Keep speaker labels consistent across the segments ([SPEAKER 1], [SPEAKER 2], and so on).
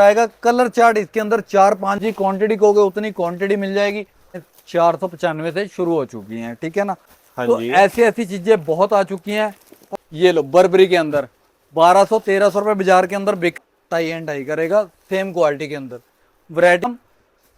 [SPEAKER 1] आएगा। Colour chart इसके अंदर 4-5 ही क्वांटिटी कहोगे उतनी क्वांटिटी मिल जाएगी। 495 से शुरू हो चुकी हैं, ठीक है ना।
[SPEAKER 2] हाँ
[SPEAKER 1] तो
[SPEAKER 2] जी।
[SPEAKER 1] ऐसी ऐसी चीजें बहुत आ चुकी हैं। ये लो बर्बरी के अंदर 1200-1300 रुपए बाजार के अंदर बिक, टाई एंड टाई करेगा सेम क्वालिटी के अंदर। वैरायटी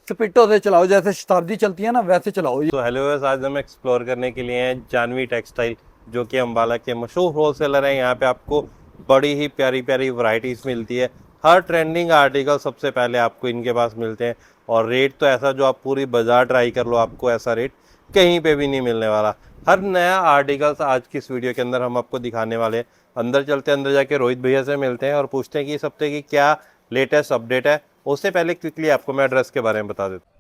[SPEAKER 1] स्पिटो से चलाओ, जैसे शताब्दी चलती है ना वैसे चलाओ।
[SPEAKER 2] तो हेलो गाइस, आज हम एक्सप्लोर करने के लिए हैं जानवी टेक्सटाइल, जो कि अम्बाला के मशहूर होलसेलर हैं। यहाँ पे आपको बड़ी ही प्यारी प्यारी वैरायटीज मिलती है। हर ट्रेंडिंग आर्टिकल सबसे पहले आपको इनके पास मिलते हैं, और रेट तो ऐसा जो आप पूरी बाजार ट्राई कर लो, आपको ऐसा रेट कहीं पे भी नहीं मिलने वाला। हर नया आर्टिकल्स आज की इस वीडियो के अंदर हम आपको दिखाने वाले हैं। अंदर चलते, अंदर जाके रोहित भैया से मिलते हैं और पूछते हैं कि इस हफ्ते की क्या लेटेस्ट अपडेट है। उससे पहले क्विकली आपको मैं एड्रेस के बारे में बता देता हूँ।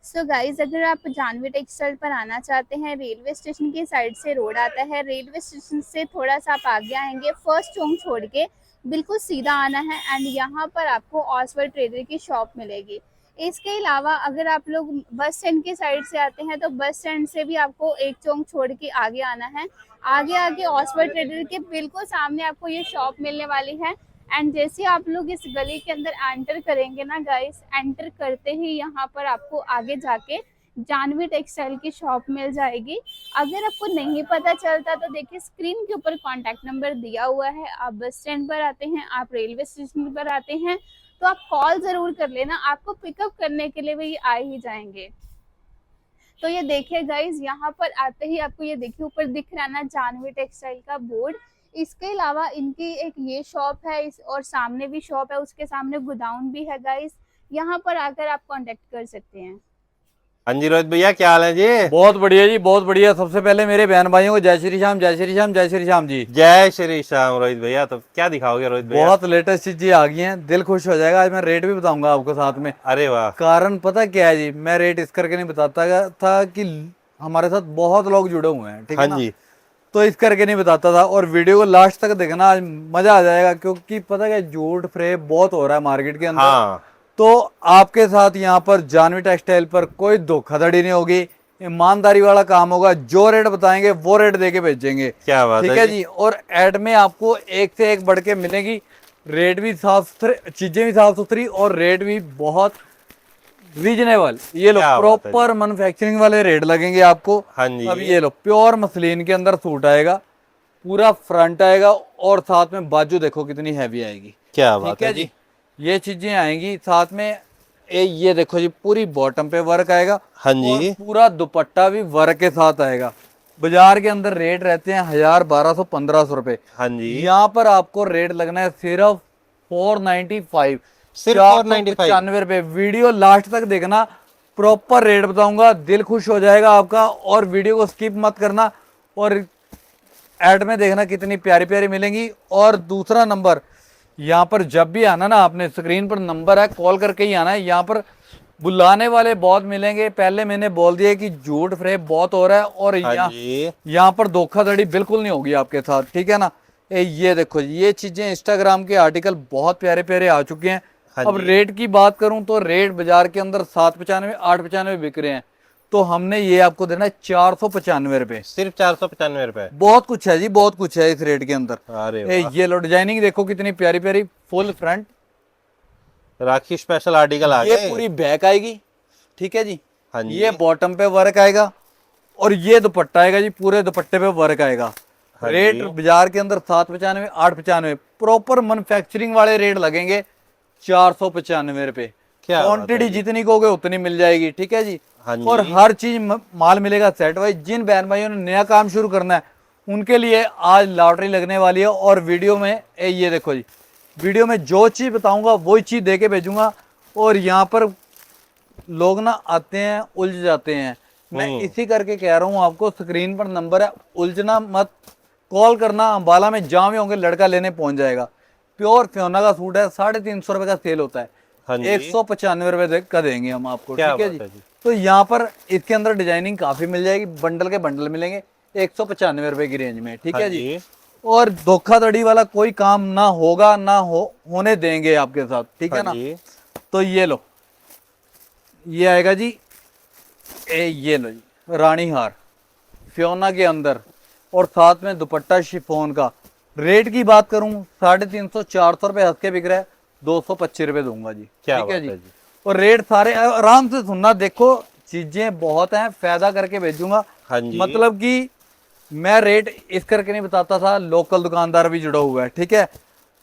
[SPEAKER 3] सो गाइज, अगर आप जानवी टेक्सटाइल पर आना चाहते हैं, रेलवे स्टेशन की साइड से रोड आता है। रेलवे स्टेशन से थोड़ा सा आप आगे आएंगे, फर्स्ट चौक छोड़ के बिल्कुल सीधा आना है एंड यहाँ पर आपको ऑसवर्ल्ड ट्रेडर की शॉप मिलेगी। इसके अलावा अगर आप लोग बस स्टैंड की साइड से आते हैं तो बस स्टैंड से भी आपको एक चौक छोड़ के आगे आना है। आगे आगे ऑसवर्ल्ड ट्रेडर के बिल्कुल सामने आपको ये शॉप मिलने वाली है। एंड जैसे आप लोग इस गली के अंदर एंटर करेंगे ना गाइस, एंटर करते ही यहाँ पर आपको आगे जाके जानवी टेक्सटाइल की शॉप मिल जाएगी। अगर आपको नहीं पता चलता तो देखिए स्क्रीन के ऊपर कॉन्टैक्ट नंबर दिया हुआ है। आप बस स्टैंड पर आते हैं, आप रेलवे स्टेशन पर आते हैं तो आप कॉल जरूर कर लेना, आपको पिकअप करने के लिए भी आ ही जाएंगे। तो ये देखिए गाइज, यहाँ पर आते ही आपको ये देखिए ऊपर दिख रहा है ना जानवी टेक्सटाइल का बोर्ड। इसके अलावा इनकी एक ये शॉप है और सामने भी शॉप है, उसके सामने गोडाउन भी है गाइस। यहाँ पर आकर आप कांटेक्ट कर सकते हैं।
[SPEAKER 2] हाँ जी रोहित भैया, क्या हाल है जी?
[SPEAKER 1] बहुत बढ़िया जी, बहुत बढ़िया। सबसे पहले मेरे बहन भाइयों को जय श्री श्याम, जय श्री श्याम, जय श्री श्याम जी।
[SPEAKER 2] जय श्री श्याम रोहित भैया। तो क्या दिखाओगे रोहित भैया?
[SPEAKER 1] बहुत लेटेस्ट चीजें आ गई हैं, दिल खुश हो जाएगा। आज मैं रेट भी बताऊंगा आपको साथ में।
[SPEAKER 2] अरे वाह।
[SPEAKER 1] कारण पता क्या है जी, मैं रेट इस करके नहीं बताता था कि हमारे साथ बहुत लोग जुड़े हुए हैं, ठीक है
[SPEAKER 2] हाँ
[SPEAKER 1] ना।
[SPEAKER 2] जी।
[SPEAKER 1] तो इस करके नहीं बताता था, और वीडियो को लास्ट तक देखना, आज मजा आ जाएगा। क्योंकि पता क्या, झूठ फ्रेब बहुत हो रहा है मार्केट के अंदर।
[SPEAKER 2] हाँ।
[SPEAKER 1] तो आपके साथ यहाँ पर जानवी टेक्सटाइल पर कोई धोखाधड़ी नहीं होगी, ईमानदारी वाला काम होगा। जो रेट बताएंगे वो रेट देके भेजेंगे।
[SPEAKER 2] क्या बात
[SPEAKER 1] ठीक
[SPEAKER 2] है
[SPEAKER 1] है
[SPEAKER 2] जी।
[SPEAKER 1] जी। और एड में आपको एक से एक बढ़ के मिलेगी। रेट भी साफ सुथरे, चीजें भी साफ सुथरी, और रेट भी बहुत रीजनेबल। ये लो
[SPEAKER 2] क्या बात है जी।
[SPEAKER 1] प्रॉपर मैन्युफैक्चरिंग वाले रेट लगेंगे आपको।
[SPEAKER 2] हाँ जी।
[SPEAKER 1] अब ये लो प्योर मसलिन के अंदर सूट आएगा, पूरा फ्रंट आएगा, और साथ में बाजू देखो कितनी हैवी आएगी।
[SPEAKER 2] क्या बात
[SPEAKER 1] ठीक है
[SPEAKER 2] है
[SPEAKER 1] जी। ये चीजें आएंगी साथ में। ये देखो जी, पूरी बॉटम पे वर्क आएगा।
[SPEAKER 2] हाँ
[SPEAKER 1] और
[SPEAKER 2] जी।
[SPEAKER 1] पूरा दुपट्टा भी वर्क के साथ आएगा। बाजार के अंदर रेट रहते हैं 1000, 1200, 1500 रुपए।
[SPEAKER 2] हाँ जी।
[SPEAKER 1] यहाँ पर आपको रेट लगना है सिर्फ 495,
[SPEAKER 2] सिर्फ 495।
[SPEAKER 1] 495 रुपए। वीडियो लास्ट तक देखना, प्रॉपर रेट बताऊंगा, दिल खुश हो जाएगा आपका। और वीडियो को स्किप मत करना, और एड में देखना कितनी प्यारी प्यारी मिलेंगी। और दूसरा नंबर, यहाँ पर जब भी आना ना, आपने स्क्रीन पर नंबर है, कॉल करके ही आना है। यहाँ पर बुलाने वाले बहुत मिलेंगे। पहले मैंने बोल दिया कि झूठ फ्रेब बहुत हो रहा है, और
[SPEAKER 2] हाँ जी।
[SPEAKER 1] यहाँ पर धोखाधड़ी बिल्कुल नहीं होगी आपके साथ, ठीक है ना। ये देखो, ये चीजें इंस्टाग्राम के आर्टिकल बहुत प्यारे प्यारे आ चुके हैं।
[SPEAKER 2] हाँ
[SPEAKER 1] अब
[SPEAKER 2] जी।
[SPEAKER 1] रेट की बात करूं तो रेट बाजार के अंदर 795, 895 बिक रहे हैं। तो हमने ये आपको देना है 495 रुपए।
[SPEAKER 2] सिर्फ 495 रुपए।
[SPEAKER 1] बहुत कुछ है जी, बहुत कुछ है इस रेट के अंदर।
[SPEAKER 2] अरे वाह।
[SPEAKER 1] ये लो डिजाइनिंग देखो कितनी प्यारी प्यारी, फुल फ्रंट,
[SPEAKER 2] राखी स्पेशल आर्टिकल आ
[SPEAKER 1] ये
[SPEAKER 2] गए।
[SPEAKER 1] पूरी बैक आएगी, ठीक है जी।
[SPEAKER 2] हाँ जी।
[SPEAKER 1] ये बॉटम पे वर्क आएगा, और ये दुपट्टा आएगा जी, पूरे दुपट्टे पे वर्क आएगा।
[SPEAKER 2] हाँ
[SPEAKER 1] रेट
[SPEAKER 2] जी।
[SPEAKER 1] बाजार के अंदर 795, 895, प्रॉपर मैन्युफैक्चरिंग वाले रेट लगेंगे 495 रुपए।
[SPEAKER 2] क्या बात है
[SPEAKER 1] क्वांटिटी
[SPEAKER 2] जी।
[SPEAKER 1] जितनी कहोगे उतनी मिल जाएगी, ठीक है जी।
[SPEAKER 2] हाँ जी।
[SPEAKER 1] और हर चीज माल मिलेगा सेट वाइज। जिन बहन भाइयों ने नया काम शुरू करना है उनके लिए आज लॉटरी लगने वाली है। और वीडियो में ये देखो जी, वीडियो में जो चीज बताऊंगा वही चीज देके भेजूंगा। और यहाँ पर लोग ना आते हैं, उलझ जाते हैं। मैं इसी करके कह रहा हूँ आपको, स्क्रीन पर नंबर है, उलझना मत, कॉल करना। अम्बाला में जहाँ भी होंगे लड़का लेने पहुंच जाएगा। प्योर फ्योना का सूट है, 350 रुपए का सेल होता है।
[SPEAKER 2] हाँ जी।
[SPEAKER 1] 195 रुपए का देंगे हम आपको,
[SPEAKER 2] क्या
[SPEAKER 1] ठीक है
[SPEAKER 2] बात है
[SPEAKER 1] जी।
[SPEAKER 2] जी।
[SPEAKER 1] तो यहाँ पर इसके अंदर डिजाइनिंग काफी मिल जाएगी, बंडल के बंडल मिलेंगे 195 रुपए की रेंज में, ठीक
[SPEAKER 2] हाँ
[SPEAKER 1] है जी। और धोखाधड़ी वाला कोई काम ना होगा, ना होने देंगे आपके साथ, ठीक है
[SPEAKER 2] हाँ
[SPEAKER 1] ना।
[SPEAKER 2] जी।
[SPEAKER 1] तो ये लो, ये आएगा जी, ये लो जी, रानी हार फ्योना के अंदर, और साथ में दुपट्टा शिफॉन का। रेट की बात करूं 350, 400 रुपए हंस के बिक रहा है। 225 दूंगा जी।
[SPEAKER 2] क्या
[SPEAKER 1] ठीक है
[SPEAKER 2] बात है
[SPEAKER 1] जी। और रेट सारे आराम से सुनना, देखो चीजें बहुत हैं, फायदा करके भेजूंगा।
[SPEAKER 2] हाँ जी।
[SPEAKER 1] मतलब कि मैं रेट इस करके नहीं बताता था, लोकल दुकानदार भी जुड़ा हुआ है। ठीक है,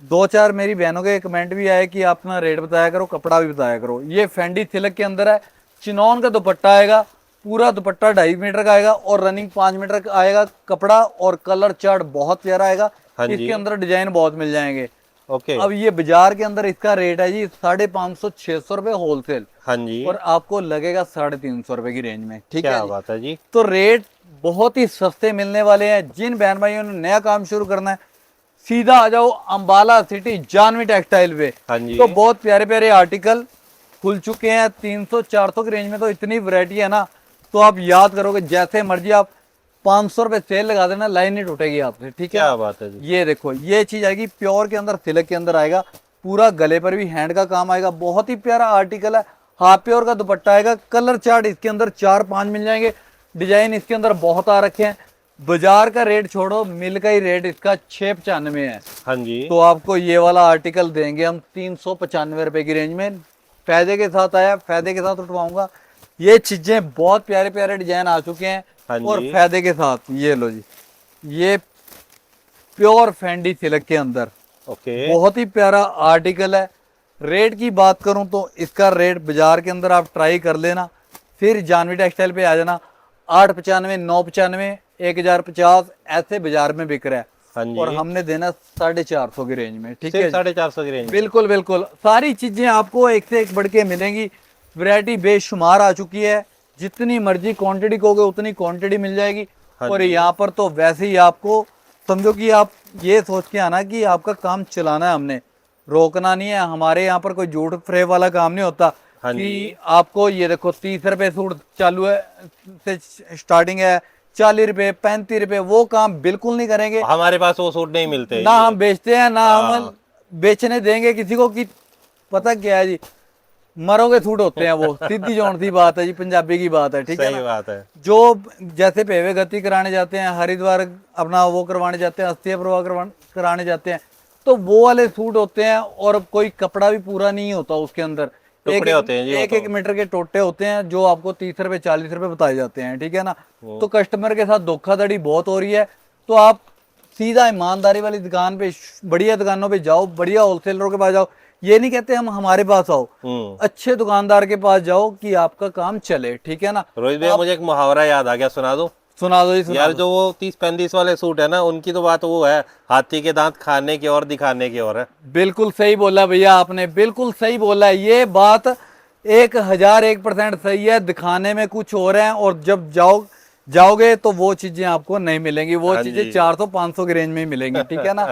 [SPEAKER 1] 2-4 मेरी बहनों के कमेंट भी आए कि आप अपना रेट बताया करो, कपड़ा भी बताया करो। ये फेंडी सिल्क के अंदर है, चिनॉन का दुपट्टा आएगा, पूरा दुपट्टा 2.5 मीटर का आएगा और रनिंग 5 मीटर का आएगा कपड़ा, और कलर चार्ट बहुत प्यारा आएगा।
[SPEAKER 2] हाँ जी।
[SPEAKER 1] इसके अंदर डिजाइन बहुत मिल जाएंगे।
[SPEAKER 2] ओके।
[SPEAKER 1] अब ये बाजार के अंदर इसका रेट है जी 550-600 रुपए होलसेल,
[SPEAKER 2] हाँ जी।
[SPEAKER 1] और आपको लगेगा 350 रुपए की रेंज में। ठीक है
[SPEAKER 2] क्या
[SPEAKER 1] जी।
[SPEAKER 2] बात है जी।
[SPEAKER 1] तो रेट बहुत ही सस्ते मिलने वाले हैं। जिन बहन भाइयों ने नया काम शुरू करना है, सीधा आ जाओ अंबाला सिटी जानवी टेक्सटाइल पे।
[SPEAKER 2] हाँ जी।
[SPEAKER 1] तो बहुत प्यारे प्यारे आर्टिकल खुल चुके हैं 300-400 की रेंज में। तो इतनी वैरायटी है ना, तो आप याद करोगे जैसे मर्जी आप 500 रुपए सेल लगा देना, लाइन नहीं टूटेगी आपसे। ठीक है,
[SPEAKER 2] क्या बात है जी।
[SPEAKER 1] ये देखो ये चीज आएगी प्योर के अंदर, सिल्क के अंदर आएगा, पूरा गले पर भी हैंड का काम आएगा, बहुत ही प्यारा आर्टिकल है। हाफ प्योर का दुपट्टा आएगा, कलर चार्ट इसके अंदर 4-5 मिल जाएंगे, डिजाइन इसके अंदर बहुत आ रखे हैं। बाजार का रेट छोड़ो, मिल का ही रेट इसका 695 है।
[SPEAKER 2] हाँ जी।
[SPEAKER 1] तो आपको ये वाला आर्टिकल देंगे हम 395 रुपए की रेंज में। फायदे के साथ आया, फायदे के साथ उठवाऊंगा। ये चीजें बहुत प्यारे प्यारे डिजाइन आ चुके हैं,
[SPEAKER 2] हाँ
[SPEAKER 1] और
[SPEAKER 2] जी।
[SPEAKER 1] फायदे के साथ ये लो जी, ये प्योर फेंडी सिल्क के अंदर
[SPEAKER 2] ओके।
[SPEAKER 1] बहुत ही प्यारा आर्टिकल है। रेट की बात करूं तो इसका रेट बाजार के अंदर आप ट्राई कर लेना, फिर जानवी टेक्सटाइल पे आ जाना। 895, 995, 1050 ऐसे बाजार में बिक रहा है,
[SPEAKER 2] हाँ जी।
[SPEAKER 1] और हमने देना 450 की रेंज में। ठीक है
[SPEAKER 2] सिर्फ
[SPEAKER 1] जी।
[SPEAKER 2] 450 की रेंज।
[SPEAKER 1] बिल्कुल बिल्कुल, सारी चीजें आपको एक से एक बढ़ के मिलेंगी। वैरायटी बेशुमार आ चुकी है, जितनी मर्जी क्वांटिटी कहोगे उतनी क्वांटिटी मिल जाएगी।
[SPEAKER 2] हाँ
[SPEAKER 1] और
[SPEAKER 2] जी।
[SPEAKER 1] यहाँ पर तो वैसे ही आपको समझो कि आप ये सोच के आना कि आपका काम चलाना है, हमने रोकना नहीं है। हमारे यहाँ पर कोई झूठ फ्रेब वाला काम नहीं होता
[SPEAKER 2] हाँ
[SPEAKER 1] कि
[SPEAKER 2] जी।
[SPEAKER 1] आपको ये देखो 30 रुपए सूट चालू है से स्टार्टिंग है, 40 रुपए, 35 रुपए, वो काम बिल्कुल नहीं करेंगे।
[SPEAKER 2] हमारे पास वो सूट नहीं मिलते।
[SPEAKER 1] ना हम बेचते हैं, ना हम
[SPEAKER 2] हाँ।
[SPEAKER 1] बेचने देंगे किसी को। कि पता क्या है जी, मरोगे सूट होते हैं वो, सीधी जौन सी बात है जी, पंजाबी की बात है। ठीक है
[SPEAKER 2] सही
[SPEAKER 1] ना?
[SPEAKER 2] बात है।
[SPEAKER 1] जो जैसे पेवे गति कराने जाते हैं, हरिद्वार अपना वो करवाने जाते हैं, अस्थिया प्रवाह कराने जाते हैं, तो वो वाले सूट होते हैं, और कोई कपड़ा भी पूरा नहीं होता उसके अंदर।
[SPEAKER 2] टुकड़े होते हैं जी, वो
[SPEAKER 1] एक
[SPEAKER 2] तो।
[SPEAKER 1] मीटर के टोटे होते हैं, जो आपको 30 रुपए 40 रुपए बताए जाते हैं। ठीक है ना? तो कस्टमर के साथ धोखाधड़ी बहुत हो रही है। तो आप सीधा ईमानदारी वाली दुकान पे, बढ़िया दुकानों पे जाओ, बढ़िया होलसेलरों के पास जाओ। ये नहीं कहते हम हमारे पास आओ, अच्छे दुकानदार के पास जाओ कि आपका काम चले। ठीक है ना?
[SPEAKER 2] रोहित भैया, मुझे एक मुहावरा याद आ गया, सुना दो।
[SPEAKER 1] सुना दो जी, सुना
[SPEAKER 2] यार
[SPEAKER 1] दो।
[SPEAKER 2] जो वो 30-35 वाले सूट है ना, उनकी तो बात वो है, हाथी के दांत खाने की और दिखाने की और है।
[SPEAKER 1] बिल्कुल सही बोला भैया आपने, बिल्कुल सही बोला है। ये बात 1001% सही है। दिखाने में कुछ हो रहे हैं, और जब जाओगे तो वो चीजें आपको नहीं मिलेंगी। वो
[SPEAKER 2] हाँ
[SPEAKER 1] चीजें
[SPEAKER 2] जी।
[SPEAKER 1] 400-500 की रेंज में ही मिलेंगी। ठीक है ना?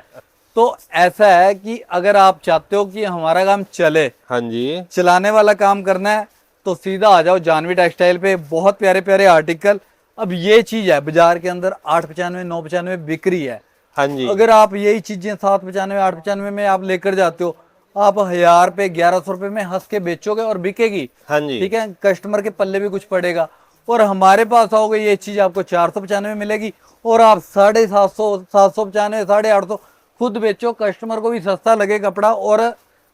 [SPEAKER 1] तो ऐसा है कि अगर आप चाहते हो कि हमारा काम चले,
[SPEAKER 2] हाँ जी।
[SPEAKER 1] चलाने वाला काम करना है, तो सीधा आ जाओ जानवी टेक्सटाइल पे। बहुत प्यारे प्यारे आर्टिकल। अब ये चीज है बाजार के अंदर 895, 995 बिक्री है।
[SPEAKER 2] हाँ जी।
[SPEAKER 1] अगर आप यही चीजें 795, 895 में आप लेकर जाते हो, आप 1000 पे 1100 रुपए में हंस के बेचोगे और बिकेगी।
[SPEAKER 2] हाँ जी।
[SPEAKER 1] ठीक है, कस्टमर के पल्ले भी कुछ पड़ेगा। और हमारे पास आओगे, ये चीज आपको 495 में मिलेगी, और आप 750, 795, 850 खुद बेचो, कस्टमर को भी सस्ता लगे कपड़ा, और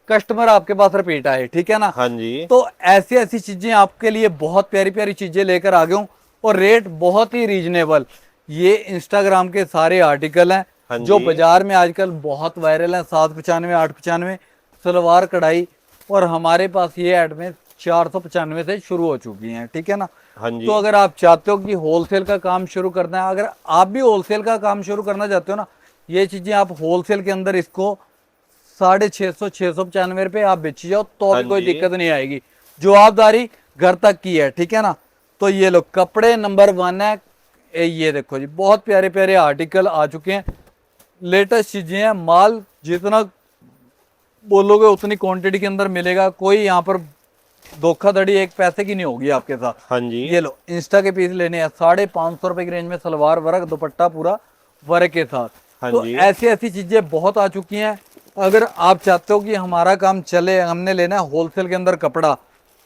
[SPEAKER 1] कस्टमर आपके पास रिपीट आए। ठीक है ना?
[SPEAKER 2] हाँ जी।
[SPEAKER 1] तो ऐसी ऐसी चीजें आपके लिए बहुत प्यारी प्यारी चीजें लेकर आ गया हूँ, और रेट बहुत ही रीजनेबल। ये इंस्टाग्राम के सारे आर्टिकल हैं,
[SPEAKER 2] हाँ
[SPEAKER 1] जो
[SPEAKER 2] जी।
[SPEAKER 1] बाजार में आजकल बहुत वायरल हैं। 795, 895 सलवार कढ़ाई, और हमारे पास ये ऐड में 495 से शुरू हो चुकी हैं। ठीक है ना?
[SPEAKER 2] हाँ जी।
[SPEAKER 1] तो अगर आप चाहते हो कि होलसेल का काम शुरू करना है, अगर आप भी होलसेल का काम शुरू करना चाहते हो ना, ये चीजें आप होलसेल के अंदर इसको 650, 695 रुपए आप बेची जाओ, तो
[SPEAKER 2] हाँ
[SPEAKER 1] भी कोई
[SPEAKER 2] जी।
[SPEAKER 1] दिक्कत नहीं आएगी। जवाबदारी घर तक की है। ठीक है ना? तो ये लो, कपड़े नंबर 1 है। ये देखो जी, बहुत प्यारे प्यारे आर्टिकल आ चुके हैं, लेटेस्ट चीजें हैं। माल जितना बोलोगे उतनी क्वांटिटी के अंदर मिलेगा। कोई यहाँ पर धोखाधड़ी एक पैसे की नहीं होगी आपके साथ।
[SPEAKER 2] हाँ जी।
[SPEAKER 1] ये लो, इंस्टा के पीस लेने हैं 550 रुपए की रेंज में, सलवार वर्क, दुपट्टा पूरा वर्क के साथ।
[SPEAKER 2] हाँ
[SPEAKER 1] तो
[SPEAKER 2] जी।
[SPEAKER 1] ऐसी ऐसी चीजें बहुत आ चुकी हैं। अगर आप चाहते हो कि हमारा काम चले, हमने लेना है होलसेल के अंदर कपड़ा,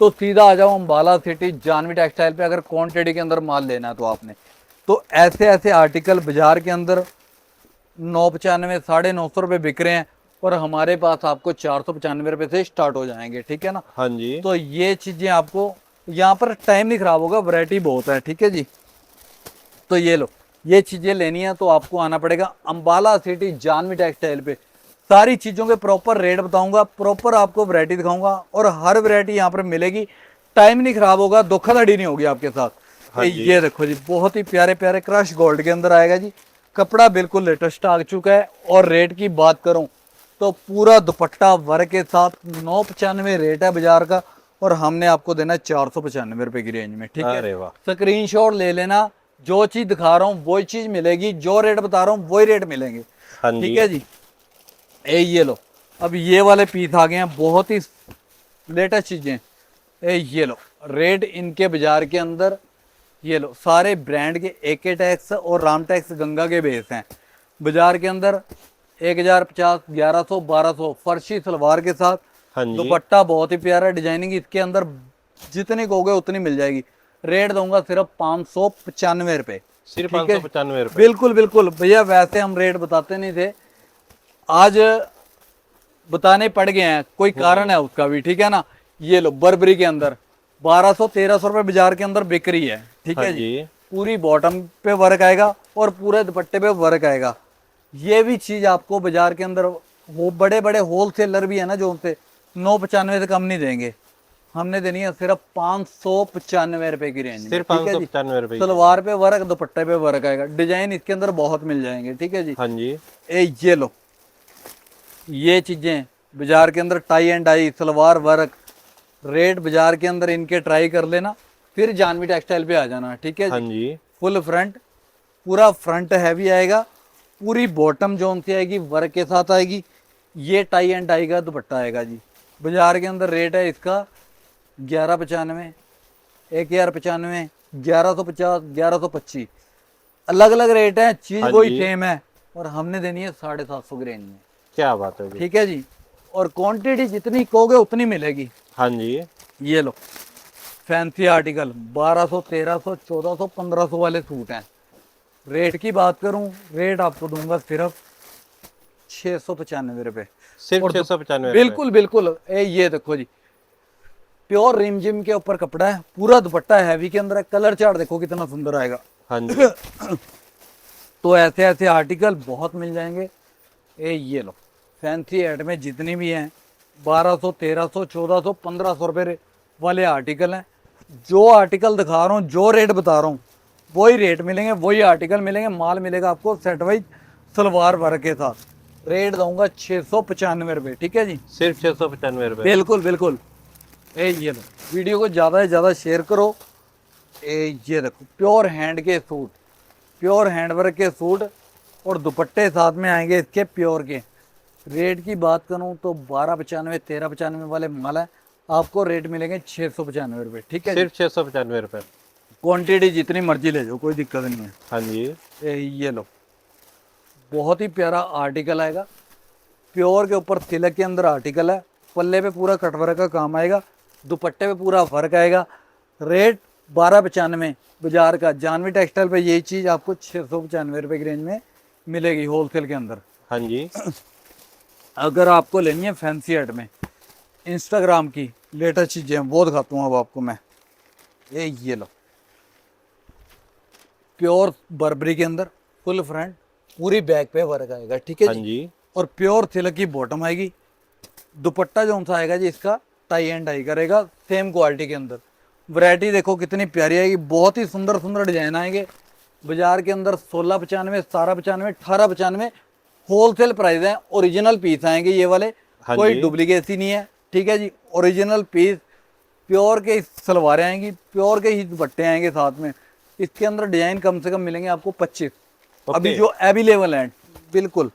[SPEAKER 1] तो सीधा आ जाओ अंबाला सिटी जानवी टेक्सटाइल पे। अगर क्वांटिटी के अंदर माल लेना है तो आपने, तो ऐसे ऐसे आर्टिकल बाजार के अंदर 995, 950 रुपए बिक रहे हैं, और हमारे पास आपको 495 रुपये से स्टार्ट हो जाएंगे, ठीक है ना।
[SPEAKER 2] हाँ जी।
[SPEAKER 1] तो ये चीजें आपको यहाँ पर टाइम नहीं खराब होगा, वैरायटी बहुत है, ठीक है जी। तो ये लो, ये चीजें लेनी है तो आपको आना पड़ेगा अंबाला सिटी जानवी टेक्सटाइल पे। सारी चीजों के प्रॉपर रेट बताऊंगा, प्रॉपर आपको वैरायटी दिखाऊंगा और हर वैरायटी यहाँ पर मिलेगी। टाइम नहीं खराब होगा, धोखाधड़ी नहीं होगी आपके साथ।
[SPEAKER 2] हाँ जी।
[SPEAKER 1] ये देखो जी, बहुत ही प्यारे प्यारे क्रश गोल्ड के अंदर आएगा जी। कपड़ा बिल्कुल लेटेस्ट आ चुका है। और रेट की बात करूं तो पूरा दुपट्टा वर्क के साथ 995 रेट है बाजार का, और हमने आपको देना है 495 रुपए की रेंज में, ठीक है।
[SPEAKER 2] अरे वाह।
[SPEAKER 1] स्क्रीनशॉट ले लेना, जो चीज दिखा रहा हूँ वही चीज मिलेगी, जो रेट बता रहा हूँ वही रेट मिलेंगे,
[SPEAKER 2] हाँ जी।
[SPEAKER 1] ठीक है जी। ये लो, अब ये वाले पीस आ गए हैं, बहुत ही लेटेस्ट चीजें। ये लो, रेट इनके बाजार के अंदर, ये लो सारे ब्रांड के AK टैक्स और राम टैक्स गंगा के बेस हैं बाजार के अंदर। 1050, 1100, 1200 फर्शी सलवार के साथ।
[SPEAKER 2] हाँ जी।
[SPEAKER 1] दुपट्टा बहुत ही प्यारा, डिजाइनिंग इसके अंदर जितनी कहोगे उतनी मिल जाएगी। रेट दूंगा सिर्फ 595 रुपए,
[SPEAKER 2] सिर्फ
[SPEAKER 1] ठीक है?
[SPEAKER 2] 595 रुपए।
[SPEAKER 1] बिल्कुल बिल्कुल भैया, वैसे हम रेट बताते नहीं थे, आज बताने पड़ गए हैं, कोई कारण है उसका भी, ठीक है ना। ये लो, बर्बरी के अंदर 1200-1300 रुपए बाजार के अंदर बिक रही है, ठीक
[SPEAKER 2] हाँ
[SPEAKER 1] है जी।
[SPEAKER 2] जी।
[SPEAKER 1] पूरी बॉटम पे वर्क आएगा और पूरे दुपट्टे पे वर्क आएगा। ये भी चीज आपको बाजार के अंदर, वो बड़े बड़े होलसेलर भी है ना जो उनसे 995 से कम नहीं देंगे, हमने देनी है सिर्फ 595 रुपए की रेंज में,
[SPEAKER 2] सिर्फ
[SPEAKER 1] ठीक है जी।
[SPEAKER 2] 595 रुपए की।
[SPEAKER 1] सलवार पे वर्क, दुपट्टे पे वर्क आएगा, डिजाइन इसके अंदर बहुत मिल जाएंगे, ठीक है जी।
[SPEAKER 2] हाँ जी।
[SPEAKER 1] ये लो, ये चीजें बाजार के अंदर tie and dye, salwar work, rate बाजार के अंदर इनके ट्राई कर लेना, फिर जानवी टेक्सटाइल पे आ जाना, ठीक है
[SPEAKER 2] हाँ
[SPEAKER 1] जी।
[SPEAKER 2] जी।
[SPEAKER 1] फुल फ्रंट, पूरा फ्रंट हैवी आएगा, पूरी बॉटम जो सी आएगी वर्क के साथ आएगी। ये टाई एंड डाई का दुपट्टा आएगा जी। बाजार के अंदर रेट है इसका 1195, 1095, 1150, 1125, अलग अलग रेट है, चीज
[SPEAKER 2] हाँ
[SPEAKER 1] वही
[SPEAKER 2] जी।
[SPEAKER 1] सेम है, और हमने देनी है 750 की रेंज में,
[SPEAKER 2] क्या बात है जी।
[SPEAKER 1] ठीक है जी। और क्वांटिटी जितनी कहोगे उतनी मिलेगी।
[SPEAKER 2] हाँ जी।
[SPEAKER 1] ये लो, फैंसी आर्टिकल 1200, 1300, 1400, 1500 वाले सूट हैं। रेट की बात करूं, रेट आपको दूंगा सिर्फ 695 रुपए,
[SPEAKER 2] सिर्फ
[SPEAKER 1] और
[SPEAKER 2] 695
[SPEAKER 1] बिल्कुल बिल्कुल। ये देखो जी, प्योर रिमझिम के ऊपर कपड़ा है, पूरा दुपट्टा हैवी के अंदर है, कलर चार्ट देखो कितना सुंदर आएगा।
[SPEAKER 2] हाँ जी।
[SPEAKER 1] तो ऐसे ऐसे आर्टिकल बहुत मिल जाएंगे। ये लो, फैंसी एड में जितनी भी हैं 1200, 1300, 1400, 1500 रुपये वाले आर्टिकल हैं। जो आर्टिकल दिखा रहा हूँ, जो रेट बता रहा हूँ वही रेट मिलेंगे, वही आर्टिकल मिलेंगे, माल मिलेगा आपको सेट वाइज सलवार वर्क के साथ। रेट दूंगा 695 रुपये, ठीक है जी।
[SPEAKER 2] सिर्फ 695 रुपए।
[SPEAKER 1] बिल्कुल बिल्कुल। ये लो, वीडियो को ज़्यादा से ज़्यादा शेयर करो। ये देखो, प्योर हैंड के सूट, प्योर हैंडवर्क के सूट, और दुपट्टे साथ में आएंगे इसके प्योर के। रेट की बात करूं तो 1295, 1395 वाले माल है, आपको रेट मिलेंगे 695 रुपये, ठीक है।
[SPEAKER 2] सिर्फ 695 रुपए।
[SPEAKER 1] क्वांटिटी जितनी मर्जी ले जाओ, कोई दिक्कत नहीं है।
[SPEAKER 2] हाँ जी।
[SPEAKER 1] ये लो, बहुत ही प्यारा आर्टिकल आएगा, प्योर के ऊपर तिलक के अंदर आर्टिकल है, पल्ले पे पूरा कटवर्क का काम आएगा, दुपट्टे पे पूरा फर्क आएगा। रेट 1295 बाजार का, जानवी टेक्सटाइल पे यही चीज़ आपको 695 रुपये की रेंज में मिलेगी होलसेल के अंदर।
[SPEAKER 2] हाँ जी।
[SPEAKER 1] अगर आपको लेनी है फैंसी एड में, इंस्टाग्राम की लेटेस्ट चीज़ें वो दिखाता हूँ अब आपको मैं। ये लो, प्योर बर्बरी के अंदर फुल फ्रंट, पूरी बैक पे वर्क आएगा, ठीक है
[SPEAKER 2] हाँ
[SPEAKER 1] जी।
[SPEAKER 2] जी।
[SPEAKER 1] और प्योर तिलक की बॉटम आएगी। दुपट्टा जो सा आएगा जी इसका टाई एंड डाई करेगा, सेम क्वालिटी के अंदर। वैरायटी देखो कितनी प्यारी आएगी, बहुत ही सुंदर सुंदर डिजाइन आएंगे। बाजार के अंदर 1695, 1795, 1895 होलसेल प्राइस है। ओरिजिनल पीस आएंगे ये वाले,
[SPEAKER 2] हाँ
[SPEAKER 1] कोई
[SPEAKER 2] जी।
[SPEAKER 1] डुप्लीकेसी नहीं है, ठीक है जी। ओरिजिनल पीस, प्योर के सलवारें आएंगी, प्योर के ही दुपट्टे आएंगे साथ में। इसके अंदर डिजाइन कम से कम मिलेंगे आपको 25, अभी जो अवेलेबल हैं, बिल्कुल।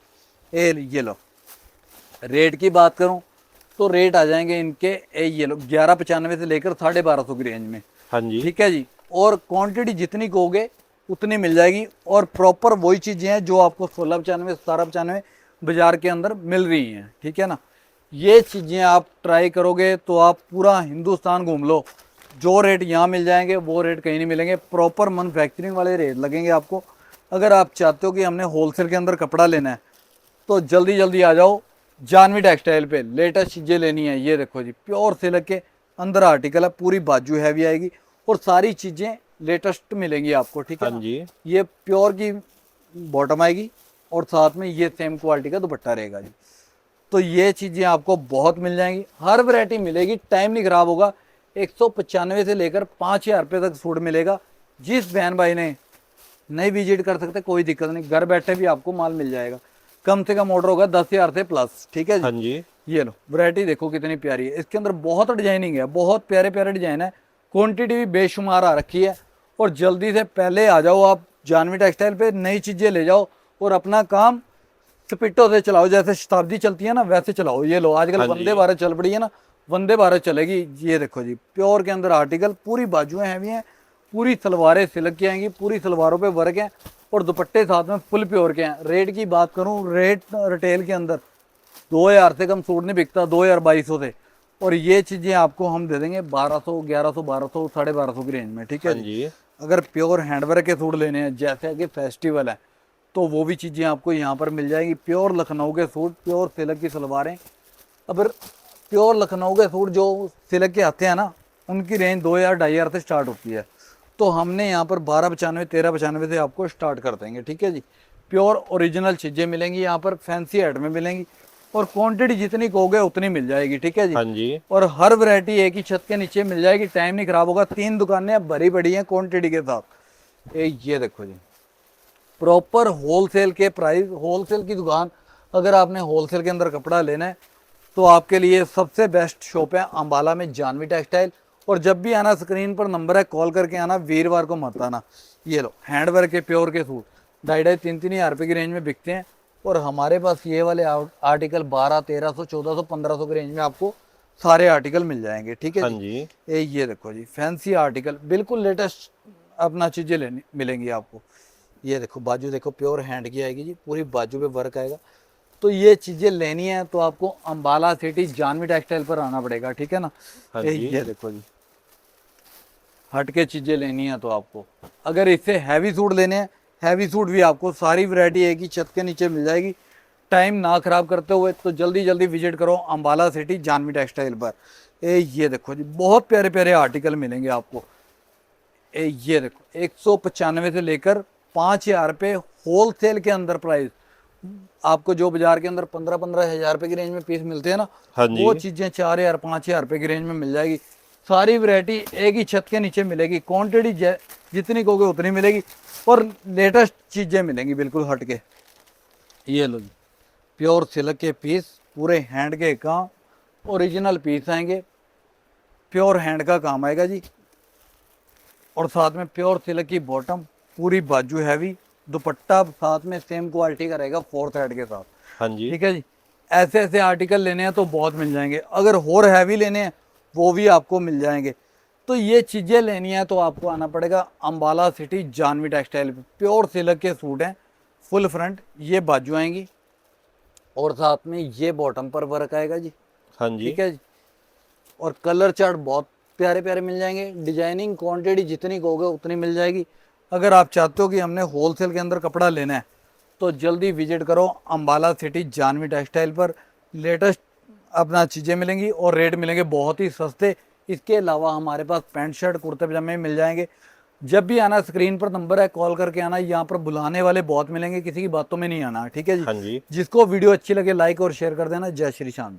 [SPEAKER 1] ये लो, रेट की बात करूं तो रेट आ जाएंगे इनके, ये लो 1195 से लेकर 1250 की रेंज में,
[SPEAKER 2] हाँ जी।
[SPEAKER 1] ठीक है जी। और क्वांटिटी जितनी कहोगे उतनी मिल जाएगी, और प्रॉपर वही चीज़ें हैं जो आपको 1695, 1795 बाजार के अंदर मिल रही हैं, ठीक है ना। ये चीज़ें आप ट्राई करोगे तो आप पूरा हिंदुस्तान घूम लो, जो रेट यहाँ मिल जाएंगे वो रेट कहीं नहीं मिलेंगे। प्रॉपर मैन्युफैक्चरिंग वाले रेट लगेंगे आपको। अगर आप चाहते हो कि हमने होलसेल के अंदर कपड़ा लेना है तो जल्दी जल्दी आ जाओ, जानवी टेक्सटाइल पे लेटेस्ट चीजें लेनी है, ये देखो जी प्योर सिल्क के अंदर आर्टिकल है, पूरी बाजू हैवी आएगी और सारी चीजें लेटेस्ट मिलेंगी आपको, ठीक है
[SPEAKER 2] हाँ
[SPEAKER 1] ना?
[SPEAKER 2] जी।
[SPEAKER 1] ये प्योर की बॉटम आएगी और साथ में ये सेम क्वालिटी का दुपट्टा रहेगा जी। तो ये चीजें आपको बहुत मिल जाएंगी, हर वैरायटी मिलेगी, टाइम नहीं खराब होगा। 195 से लेकर 5000 रुपये तक सूट मिलेगा। जिस बहन भाई ने नहीं विजिट कर सकते कोई दिक्कत नहीं, घर बैठे भी आपको माल मिल जाएगा। कम से कम ऑर्डर होगा 10,000 से प्लस, ठीक है जी।
[SPEAKER 2] हाँ जी।
[SPEAKER 1] ये लो वैरायटी देखो कितनी प्यारी है, इसके अंदर बहुत डिजाइनिंग है, बहुत प्यारे प्यारे डिजाइन है, क्वांटिटी भी बेशुमार आ रखी है। और जल्दी से पहले आ जाओ आप जानवी टेक्सटाइल पे, नई चीजें ले जाओ और अपना काम स्पिटो से चलाओ, जैसे शताब्दी चलती है ना वैसे चलाओ। ये लो आजकल
[SPEAKER 2] हाँ जी।
[SPEAKER 1] वंदे भारत चल पड़ी है ना, वंदे भारत चलेगी। ये देखो जी प्योर के अंदर आर्टिकल, पूरी बाजुएं हैवी हैं, पूरी सलवारें सिल्क की आएंगी, पूरी सलवारों पे वर्क है और दुपट्टे साथ में फुल प्योर के हैं। रेट की बात करूं, रेट रिटेल के अंदर 2000 से कम सूट नहीं बिकता, 2000-2200 से। और ये चीजें आपको हम दे देंगे 1200, 1100, 1200, 1250 की रेंज में, ठीक है
[SPEAKER 2] हाँ
[SPEAKER 1] जी।
[SPEAKER 2] जी।
[SPEAKER 1] अगर प्योर हैंडवर्क के सूट लेने हैं, जैसे कि फेस्टिवल है, तो वो भी चीज़ें आपको यहाँ पर मिल जाएंगी। प्योर लखनऊ के सूट, प्योर सिल्क की सलवारें। अगर प्योर लखनऊ के सूट जो सिल्क के आते हैं ना, उनकी रेंज 2000-2500 से स्टार्ट होती है। तो हमने यहाँ पर 1295, 1395 से आपको स्टार्ट कर देंगे, ठीक है जी। प्योर ओरिजिनल चीज़ें मिलेंगी यहाँ पर, फैंसी आइटमें मिलेंगी और क्वांटिटी जितनी कहोगे उतनी मिल जाएगी, ठीक है जी।
[SPEAKER 2] हाँ जी।
[SPEAKER 1] और हर वैरायटी एक ही छत के नीचे मिल जाएगी, टाइम नहीं खराब होगा। 3 दुकानें अब भरी पड़ी हैं क्वांटिटी के साथ। ये देखो जी प्रॉपर होलसेल के प्राइस, होलसेल की दुकान। अगर आपने होलसेल के अंदर कपड़ा लेना है तो आपके लिए सबसे बेस्ट शॉप है अंबाला में जानवी टेक्सटाइल। और जब भी आना, स्क्रीन पर नंबर है, कॉल करके आना, वीरवार को मत आना। ये लो हैंडवर्क के प्योर के सूट 2,500-3,000 रुपये की रेंज में बिकते हैं और हमारे पास ये वाले आर्टिकल 1200, 1300, 1400, 1500 की रेंज में आपको सारे आर्टिकल मिल जाएंगे, ठीक है
[SPEAKER 2] हाँ
[SPEAKER 1] जी।
[SPEAKER 2] जी।
[SPEAKER 1] ये देखो जी फैंसी आर्टिकल, बिल्कुल लेटेस्ट अपना चीज़ें लेनी मिलेंगी आपको। ये देखो बाजू देखो प्योर हैंड की आएगी जी, पूरी बाजू पे वर्क आएगा। तो ये चीज़ें लेनी है तो आपको अंबाला सिटी जानवी टेक्सटाइल पर आना पड़ेगा, ठीक है ना?
[SPEAKER 2] हाँ जी।
[SPEAKER 1] ये देखो जी हट के चीज़ें लेनी है तो आपको, अगर इससे हैवी सूट लेने हैं, हैवी सूट भी आपको सारी वैरायटी एक ही छत के नीचे मिल जाएगी। टाइम ना खराब करते हुए तो जल्दी जल्दी विजिट करो अंबाला सिटी जानवी टेक्सटाइल पर। ये देखो जी बहुत प्यारे प्यारे आर्टिकल मिलेंगे आपको। ये देखो 195 से लेकर 5000 रुपये होलसेल के अंदर प्राइस। आपको जो बाजार के अंदर 15-15 हजार रुपये की रेंज में पीस मिलते हैं ना,
[SPEAKER 2] हाँ जी।
[SPEAKER 1] वो चीज़ें 4000-5000 रुपये की रेंज में मिल जाएगी। सारी वैरायटी एक ही छत के नीचे मिलेगी, क्वांटिटी जितनी कहोगे उतनी मिलेगी और लेटेस्ट चीज़ें मिलेंगी बिल्कुल हट के। ये लो जी प्योर सिल्क के पीस, पूरे हैंड के काम, ओरिजिनल पीस आएंगे, प्योर हैंड का काम आएगा जी। और साथ में प्योर सिल्क की बॉटम, पूरी बाजू हैवी, दुपट्टा साथ में सेम क्वालिटी का रहेगा 4 साइड के साथ,
[SPEAKER 2] हाँ जी।
[SPEAKER 1] ठीक है जी। ऐसे ऐसे आर्टिकल लेने हैं तो बहुत मिल जाएंगे, अगर और हैवी लेने हैं वो भी आपको मिल जाएंगे। तो ये चीज़ें लेनी है तो आपको आना पड़ेगा अंबाला सिटी जानवी टेक्सटाइल पे। प्योर सिल्क के सूट हैं, फुल फ्रंट, ये बाजू आएंगी और साथ में ये बॉटम पर वर्क आएगा जी,
[SPEAKER 2] हाँ जी।
[SPEAKER 1] ठीक है जी। और कलर चार्ट बहुत प्यारे प्यारे मिल जाएंगे, डिजाइनिंग क्वांटिटी जितनी कहोगे उतनी मिल जाएगी। अगर आप चाहते हो कि हमने होलसेल के अंदर कपड़ा लेना है तो जल्दी विजिट करो अंबाला सिटी जानवी टेक्सटाइल पर। लेटेस्ट अपना चीज़ें मिलेंगी और रेट मिलेंगे बहुत ही सस्ते। इसके अलावा हमारे पास पैंट शर्ट कुर्ते पजामे मिल जाएंगे। जब भी आना, स्क्रीन पर नंबर है, कॉल करके आना। यहाँ पर बुलाने वाले बहुत मिलेंगे, किसी की बातों में नहीं आना, ठीक है
[SPEAKER 2] हाँ
[SPEAKER 1] जी।
[SPEAKER 2] जी।
[SPEAKER 1] जिसको वीडियो अच्छी लगे लाइक और शेयर कर देना। जय श्री श्याम जी।